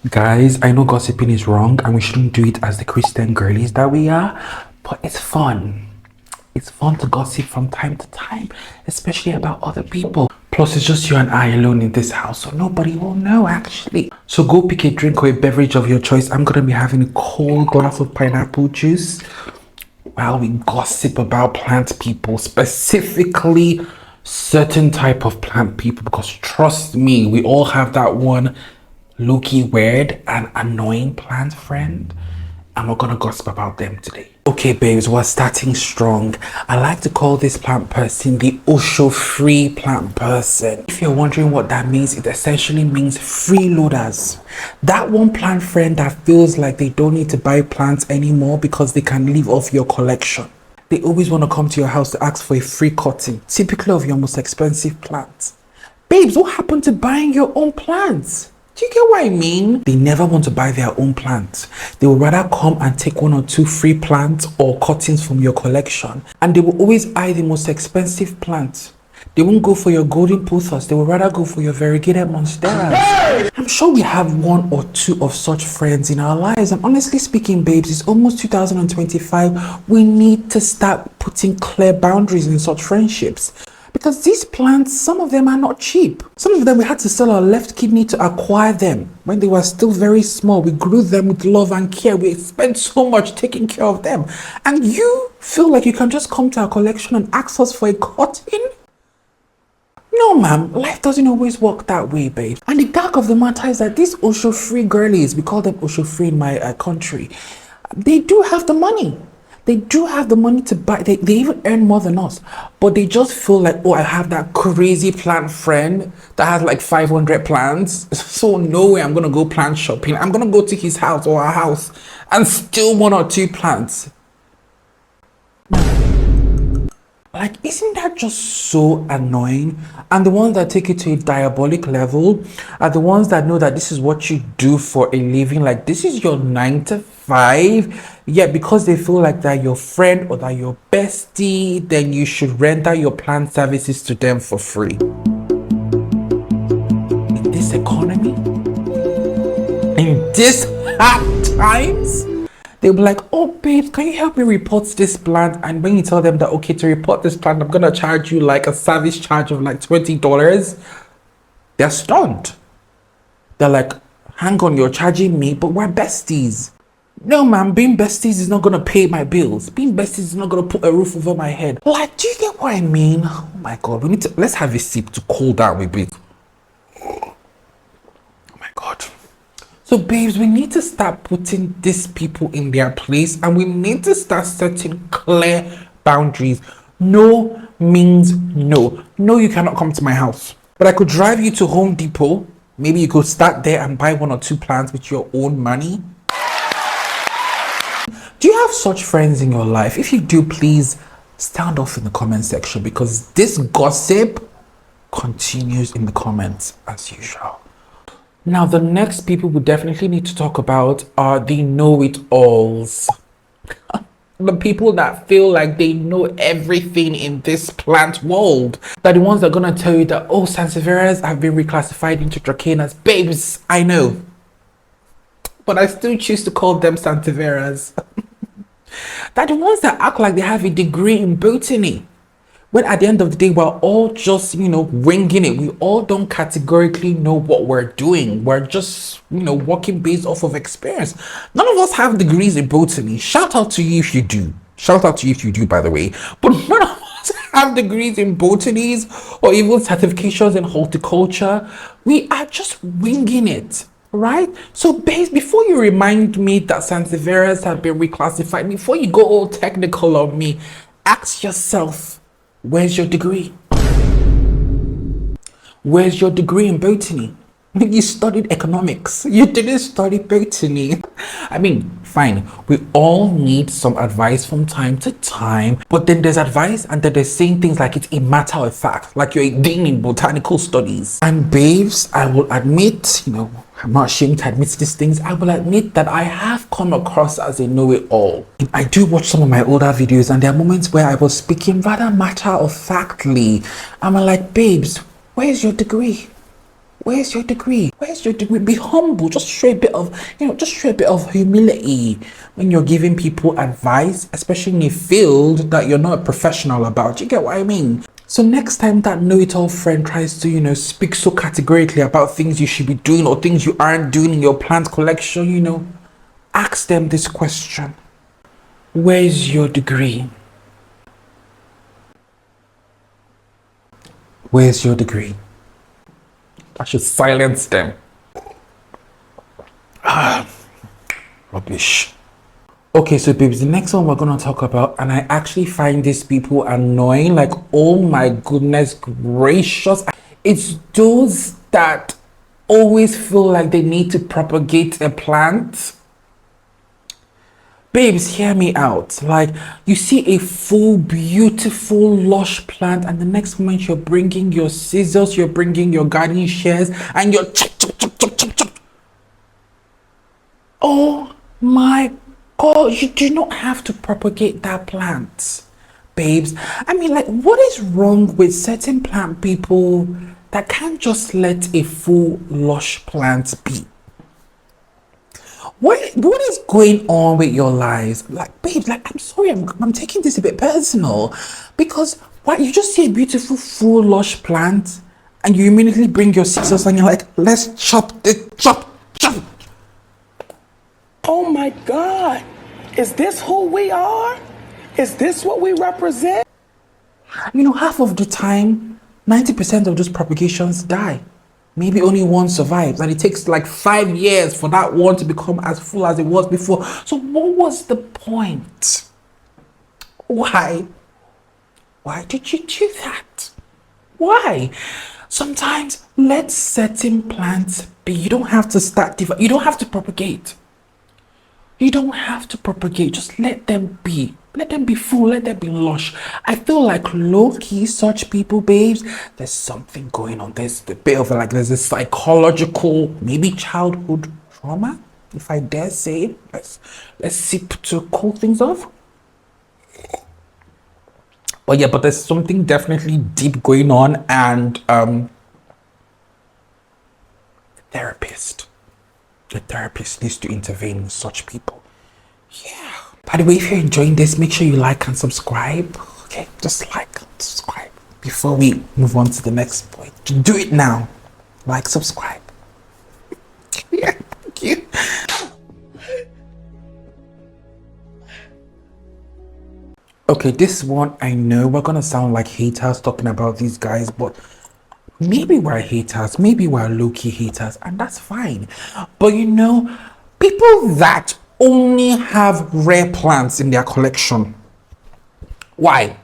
Guys, I know gossiping is wrong and we shouldn't do it as the Christian girlies that we are, but it's fun. It's fun to gossip from time to time, especially about other people. Plus, it's just you and I alone in this house, so nobody will know actually. So go pick a drink or a beverage of your choice. I'm gonna be having a cold glass of pineapple juice while we gossip about plant people, specifically certain type of plant people, because trust me, we all have that one low-key weird and annoying plant friend, and we're gonna gossip about them today. Okay babes, we're starting strong. I like to call this plant person the Osho free plant person. If you're wondering what that means, it essentially means freeloaders. That one plant friend that feels like they don't need to buy plants anymore because they can live off your collection. They always want to come to your house to ask for a free cutting, typically of your most expensive plants. Babes, what happened to buying your own plants? Do you get what I mean? They never want to buy their own plants. They would rather come and take one or two free plants or cuttings from your collection. And they will always eye the most expensive plants. They won't go for your golden pothos. They will rather go for your variegated monsteras. Hey! I'm sure we have one or two of such friends in our lives. And honestly speaking, babes, it's almost 2025. We need to start putting clear boundaries in such friendships. Because these plants, some of them are not cheap. Some of them we had to sell our left kidney to acquire them. When they were still very small, we grew them with love and care. We spent so much taking care of them. And you feel like you can just come to our collection and ask us for a cutting? No, ma'am, life doesn't always work that way, babe. And the dark of the matter is that these Osho-free girlies, we call them Osho-free in my country, they do have the money. They do have the money to buy. They even earn more than us. But they just feel like, oh, I have that crazy plant friend that has like 500 plants. So no way I'm going to go plant shopping. I'm going to go to his house or our house and steal one or two plants. Like, isn't that just so annoying? And the ones that take it to a diabolic level are the ones that know that this is what you do for a living. Like, this is your 9 to 5. Yet because they feel like they're your friend or that your bestie, then you should render your plant services to them for free. In this economy, in this hard times, they'll be like, oh babe, can you help me report this plant? And when you tell them that, okay, to report this plant, I'm gonna charge you like a service charge of like $20, they're stunned. They're like, hang on, you're charging me, but we're besties. No, ma'am, being besties is not gonna pay my bills. Being besties is not gonna put a roof over my head. Like, do you get what I mean? Oh my God, let's have a sip to cool down a bit. Oh my God. So babes, we need to start putting these people in their place and we need to start setting clear boundaries. No means no. No, you cannot come to my house. But I could drive you to Home Depot. Maybe you could start there and buy one or two plants with your own money. Do you have such friends in your life? If you do, please stand off in the comment section because this gossip continues in the comments as usual. Now, the next people we definitely need to talk about are the know-it-alls. The people that feel like they know everything in this plant world. They're the ones that are going to tell you that, oh, Sansevieras have been reclassified into Dracaenas. Babes, I know. But I still choose to call them Sansevieras. They're the ones that act like they have a degree in botany. When at the end of the day, we're all just, winging it. We all don't categorically know what we're doing. We're just, working based off of experience. None of us have degrees in botany. Shout out to you if you do. Shout out to you if you do, by the way. But none of us have degrees in botanies or even certifications in horticulture. We are just winging it. Right? So babes, before you remind me that Sansevieras have been reclassified, before you go all technical on me, ask yourself, where's your degree? Where's your degree in botany? You studied economics. You didn't study botany. I mean, fine. We all need some advice from time to time. But then there's advice and then there's saying things like it's a matter of fact. Like you're a dean in botanical studies. And babes, I will admit, I'm not ashamed to admit these things. I will admit that I have come across as a know-it-all. I do watch some of my older videos and there are moments where I was speaking rather matter-of-factly. I'm like, babes, where's your degree? Where's your degree? Where's your degree? Be humble. Just show a bit of, just show a bit of humility when you're giving people advice, especially in a field that you're not a professional about. You get what I mean? So next time that know-it-all friend tries to, speak so categorically about things you should be doing or things you aren't doing in your plant collection, ask them this question. Where's your degree? Where's your degree? I should silence them. Rubbish. Okay, so babes, the next one we're gonna talk about, and I actually find these people annoying, like, oh my goodness gracious. It's those that always feel like they need to propagate a plant. Babes, hear me out. Like, you see a full, beautiful, lush plant, and the next moment you're bringing your scissors, you're bringing your gardening shears, and you're chop, chop, chop, chop, chop, chop. Oh my God, you do not have to propagate that plant, babes. I mean, like, what is wrong with certain plant people that can't just let a full, lush plant be? What is going on with your lives? Like, babes, like, I'm sorry, I'm taking this a bit personal, because what, you just see a beautiful full lush plant and you immediately bring your scissors and you're like, let's chop this, chop. Oh my God, is this who we are? Is this what we represent? Half of the time, 90% of those propagations die. Maybe only one survives, and it takes like 5 years for that one to become as full as it was before. So what was the point? Why did you do that? Why? Sometimes let certain plants be. You don't have to you don't have to propagate. You don't have to propagate. Just let them be. Let them be full. Let them be lush. I feel like low-key such people, babes, there's something going on. There's a bit of there's a psychological, maybe childhood trauma, if I dare say it. Let's see to cool things off. But yeah, but there's something definitely deep going on, and the therapist needs to intervene in such people. Yeah. By the way, if you're enjoying this, make sure you like and subscribe. Okay, just like and subscribe before we move on to the next point. Do it now. Like, subscribe. Yeah, thank you. Okay, this one, I know we're gonna sound like haters talking about these guys, but maybe we're haters, maybe we're low-key haters, and that's fine. But people that only have rare plants in their collection. Why?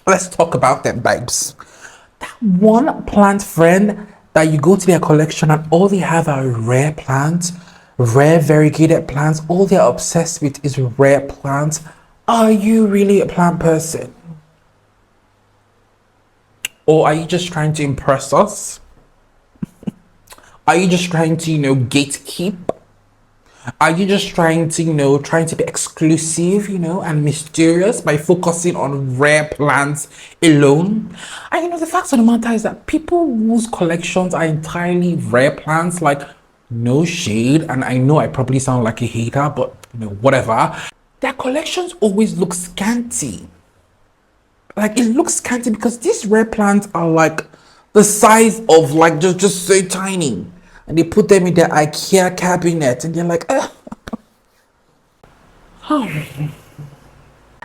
Let's talk about them, babes. That one plant friend that you go to their collection and all they have are rare plants, rare variegated plants. All they're obsessed with is rare plants. Are you really a plant person? Or are you just trying to impress us? Are you just trying to, gatekeep? Are you just trying to be exclusive, and mysterious by focusing on rare plants alone? And the fact of the matter is that people whose collections are entirely rare plants, like, no shade, and I know I probably sound like a hater, but whatever, their collections always look scanty. Like, it looks scanty because these rare plants are like the size of just so tiny, and they put them in their IKEA cabinet and they're like, oh.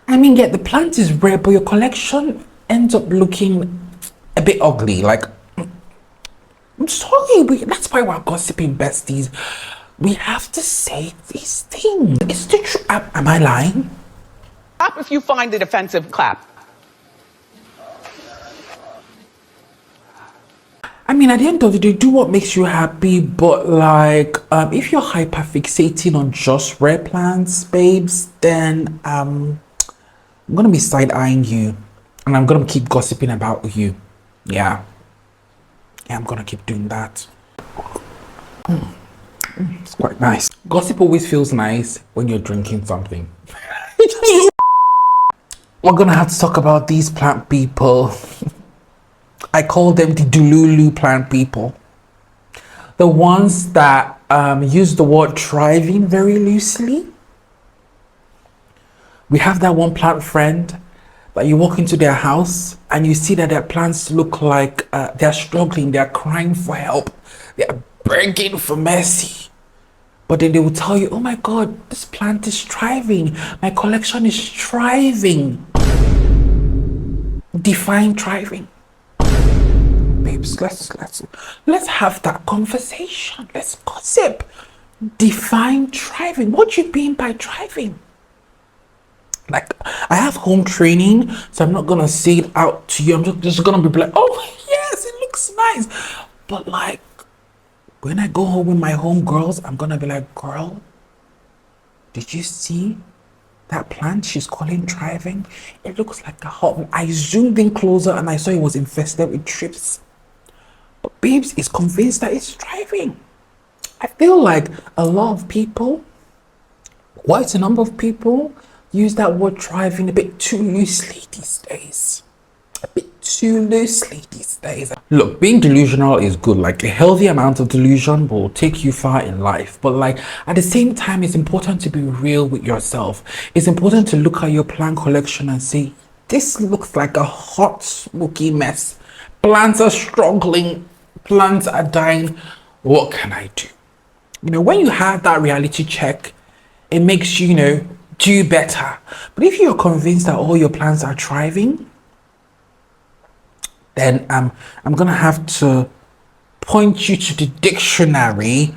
I mean, yeah, the plant is rare, but your collection ends up looking a bit ugly. Like, I'm sorry, that's why we're gossiping, besties. We have to say these things. It's the truth. Am I lying? Clap if you find it offensive, clap. I mean, at the end of the day, do what makes you happy, but if you're hyper fixating on just rare plants, babes, then I'm gonna be side-eyeing you, and I'm gonna keep gossiping about you. Yeah, I'm gonna keep doing that. It's quite nice. Gossip always feels nice when you're drinking something. We're gonna have to talk about these plant people. I call them the Dululu plant people. The ones that use the word thriving very loosely. We have that one plant friend that you walk into their house and you see that their plants look like they're struggling, they're crying for help, they're begging for mercy. But then they will tell you, oh my God, this plant is thriving. My collection is thriving. Define thriving. Babes, let's have that conversation. Let's gossip. Define thriving. What do you mean by thriving? Like, I have home training, so I'm not gonna say it out to you. I'm just gonna be like, oh yes, it looks nice. But like, when I go home with my home girls, I'm gonna be like, girl, did you see that plant she's calling thriving? It looks like a hot. I zoomed in closer and I saw it was infested with thrips. But babes is convinced that it's thriving. I feel like a lot of people, quite a number of people, use that word thriving a bit too loosely these days. A bit too loosely these days. Look, being delusional is good. Like, a healthy amount of delusion will take you far in life. But like, at the same time, it's important to be real with yourself. It's important to look at your plant collection and say, this looks like a hot, smoky mess. Plants are struggling. Plants are dying. What can I do? You know, when you have that reality check, it makes you, do better. But if you're convinced that all your plants are thriving, then I'm gonna have to point you to the dictionary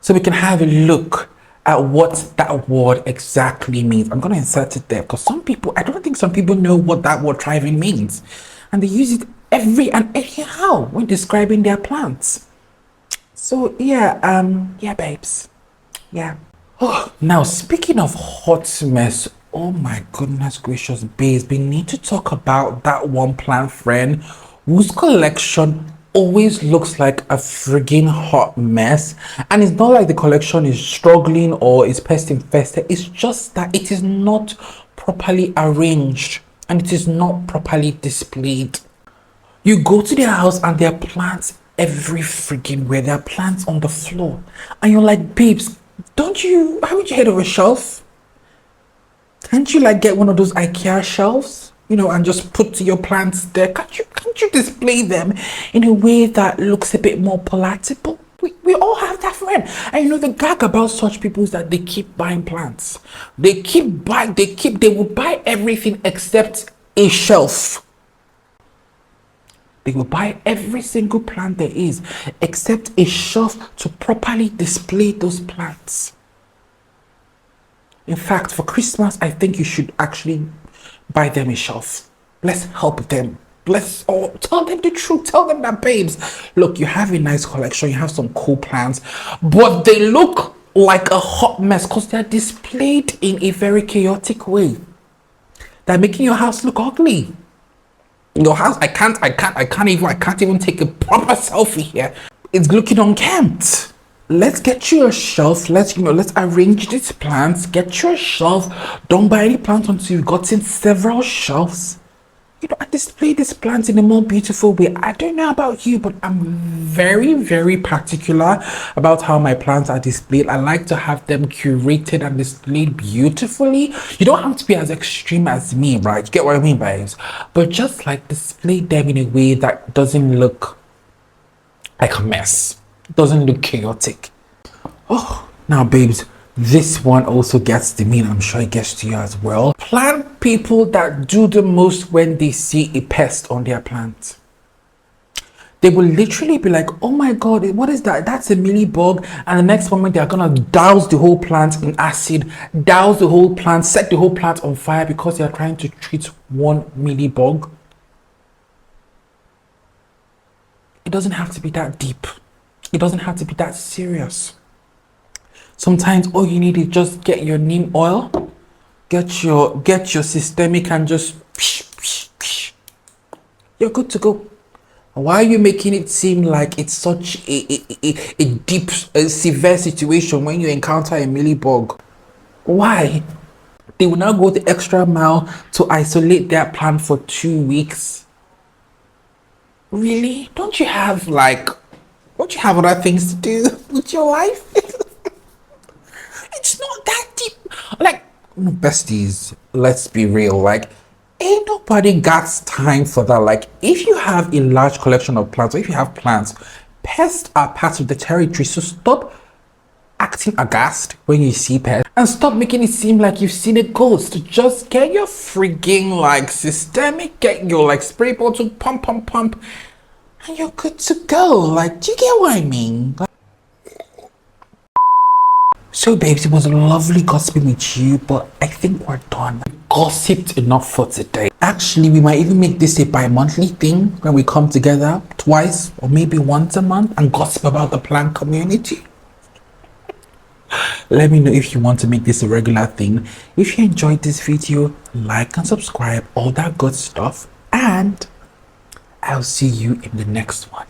so we can have a look at what that word exactly means. I'm gonna insert it there because I don't think some people know what that word thriving means, and they use it every and anyhow when describing their plants. So yeah, babes, yeah. Oh, now speaking of hot mess, oh my goodness gracious, babes, we need to talk about that one plant friend whose collection always looks like a friggin' hot mess. And it's not like the collection is struggling or is pest infested. It's just that it is not properly arranged and it is not properly displayed. You go to their house and there are plants every freaking where. There are plants on the floor. And you're like, babes, haven't you heard of a shelf? Can't you like get one of those IKEA shelves, and just put your plants there? Can't you display them in a way that looks a bit more palatable? We all have that friend. And the gag about such people is that they keep buying plants. They will buy everything except a shelf. They will buy every single plant there is except a shelf to properly display those plants. In fact, for Christmas, I think you should actually buy them a shelf. Let's help them. Tell them the truth. Tell them that, babes, look, you have a nice collection. You have some cool plants, but they look like a hot mess because they're displayed in a very chaotic way. They're making your house look ugly. Your house, I can't even take a proper selfie here. It's looking unkempt. Let's get you a shelf. Let's arrange these plants. Get you a shelf. Don't buy any plants until you've gotten several shelves. I display these plants in a more beautiful way. I don't know about you, but I'm very, very particular about how my plants are displayed. I like to have them curated and displayed beautifully. You don't have to be as extreme as me, right? You get what I mean, babes? But just like display them in a way that doesn't look like a mess. Doesn't look chaotic. Oh, now, babes, this one also gets to me, and I'm sure it gets to you as well. Plant people that do the most when they see a pest on their plant. They will literally be like, oh my God, what is that? That's a mealybug. And the next moment, they're going to douse the whole plant in acid, douse the whole plant, set the whole plant on fire because they're trying to treat one mealybug. It doesn't have to be that deep. It doesn't have to be that serious. Sometimes all you need is just get your neem oil, get your systemic, and just you're good to go. Why are you making it seem like it's such a deep, severe situation when you encounter a mealybug? Why? They will now go the extra mile to isolate their plant for 2 weeks. Really? Don't you have other things to do with your life? It's not that deep. Like, no, besties, let's be real. Like, ain't nobody got time for that. Like, if you have a large collection of plants, or if you have plants, pests are part of the territory. So stop acting aghast when you see pests and stop making it seem like you've seen a ghost. Just get your freaking like systemic, get your like spray bottle, pump, pump, pump, and you're good to go. Like, do you get what I mean? So, babes, it was lovely gossiping with you, but I think we're done. We gossiped enough for today. Actually, we might even make this a bi-monthly thing when we come together twice or maybe once a month and gossip about the plant community. Let me know if you want to make this a regular thing. If you enjoyed this video, like and subscribe, all that good stuff. And I'll see you in the next one.